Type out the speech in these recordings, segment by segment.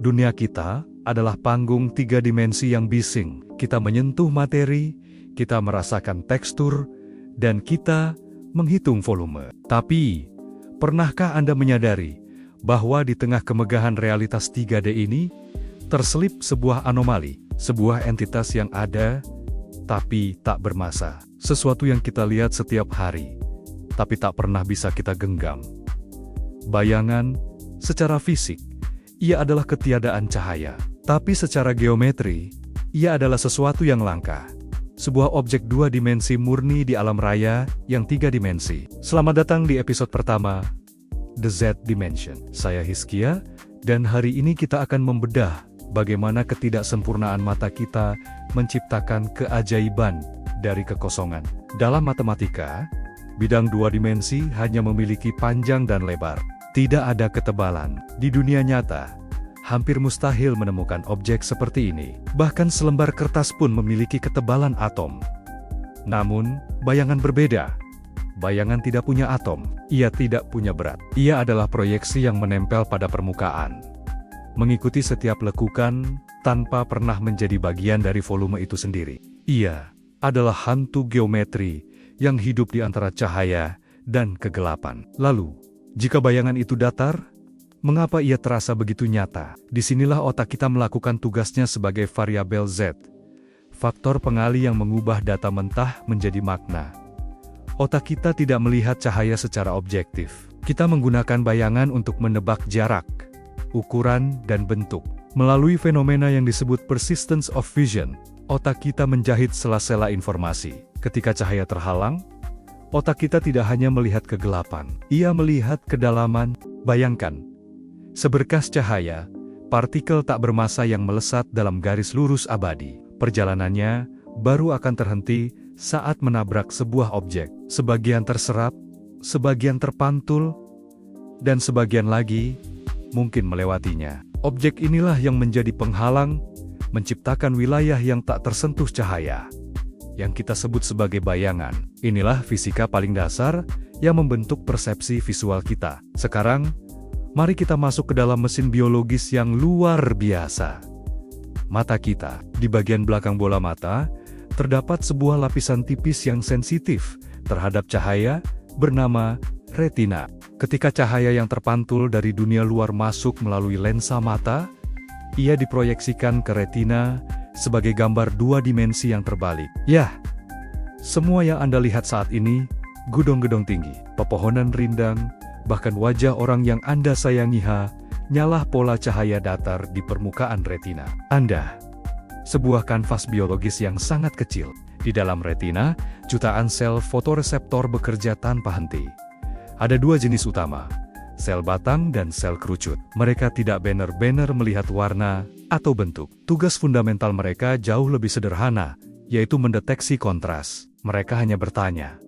Dunia kita adalah panggung 3 dimensi yang bising. Kita menyentuh materi, kita merasakan tekstur, dan kita menghitung volume. Tapi, pernahkah Anda menyadari bahwa di tengah kemegahan realitas 3D ini, terselip sebuah anomali, sebuah entitas yang ada, tapi tak bermasa. Sesuatu yang kita lihat setiap hari, tapi tak pernah bisa kita genggam. Bayangan, secara fisik, ia adalah ketiadaan cahaya. Tapi secara geometri, ia adalah sesuatu yang langka. Sebuah objek 2 dimensi murni di alam raya yang 3 dimensi. Selamat datang di episode pertama, The Z Dimension. Saya Hizkia, dan hari ini kita akan membedah bagaimana ketidaksempurnaan mata kita menciptakan keajaiban dari kekosongan. Dalam matematika, bidang 2 dimensi hanya memiliki panjang dan lebar. Tidak ada ketebalan. Di dunia nyata, hampir mustahil menemukan objek seperti ini. Bahkan selembar kertas pun memiliki ketebalan atom. Namun, bayangan berbeda. Bayangan tidak punya atom. Ia tidak punya berat. Ia adalah proyeksi yang menempel pada permukaan, mengikuti setiap lekukan tanpa pernah menjadi bagian dari volume itu sendiri. Ia adalah hantu geometri yang hidup di antara cahaya dan kegelapan. Lalu, jika bayangan itu datar, mengapa ia terasa begitu nyata? Disinilah otak kita melakukan tugasnya sebagai variabel Z, faktor pengali yang mengubah data mentah menjadi makna. Otak kita tidak melihat cahaya secara objektif. Kita menggunakan bayangan untuk menebak jarak, ukuran, dan bentuk. Melalui fenomena yang disebut persistence of vision, otak kita menjahit sela-sela informasi. Ketika cahaya terhalang, otak kita tidak hanya melihat kegelapan, ia melihat kedalaman. Bayangkan, seberkas cahaya, partikel tak bermasa yang melesat dalam garis lurus abadi. Perjalanannya baru akan terhenti saat menabrak sebuah objek. Sebagian terserap, sebagian terpantul, dan sebagian lagi mungkin melewatinya. Objek inilah yang menjadi penghalang, menciptakan wilayah yang tak tersentuh cahaya, yang kita sebut sebagai bayangan. Inilah fisika paling dasar yang membentuk persepsi visual kita. Sekarang, mari kita masuk ke dalam mesin biologis yang luar biasa. Mata kita. Di bagian belakang bola mata, terdapat sebuah lapisan tipis yang sensitif terhadap cahaya, bernama retina. Ketika cahaya yang terpantul dari dunia luar masuk melalui lensa mata, ia diproyeksikan ke retina sebagai gambar 2 dimensi yang terbalik. Yah, semua yang Anda lihat saat ini, gedung-gedung tinggi, pepohonan rindang, bahkan wajah orang yang Anda sayangi nyalah pola cahaya datar di permukaan retina Anda. Sebuah kanvas biologis yang sangat kecil. Di dalam retina, jutaan sel fotoreseptor bekerja tanpa henti. Ada 2 jenis utama, sel batang dan sel kerucut. Mereka tidak benar-benar melihat warna atau bentuk. Tugas fundamental mereka jauh lebih sederhana, yaitu mendeteksi kontras. Mereka hanya bertanya,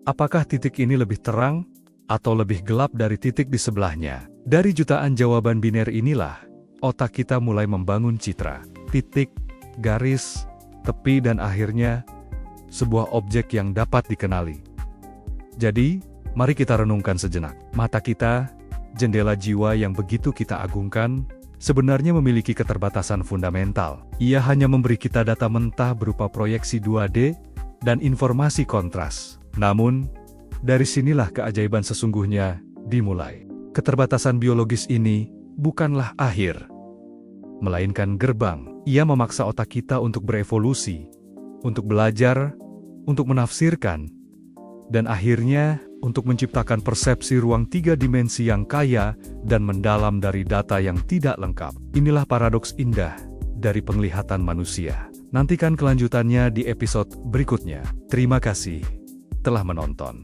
apakah titik ini lebih terang atau lebih gelap dari titik di sebelahnya? Dari jutaan jawaban biner inilah, otak kita mulai membangun citra. Titik, garis, tepi, dan akhirnya, sebuah objek yang dapat dikenali. Jadi, mari kita renungkan sejenak. Mata kita, jendela jiwa yang begitu kita agungkan, sebenarnya memiliki keterbatasan fundamental. Ia hanya memberi kita data mentah berupa proyeksi 2D dan informasi kontras. Namun, dari sinilah keajaiban sesungguhnya dimulai. Keterbatasan biologis ini bukanlah akhir, melainkan gerbang. Ia memaksa otak kita untuk berevolusi, untuk belajar, untuk menafsirkan, dan akhirnya untuk menciptakan persepsi ruang 3 dimensi yang kaya dan mendalam dari data yang tidak lengkap. Inilah paradoks indah dari penglihatan manusia. Nantikan kelanjutannya di episode berikutnya. Terima kasih telah menonton.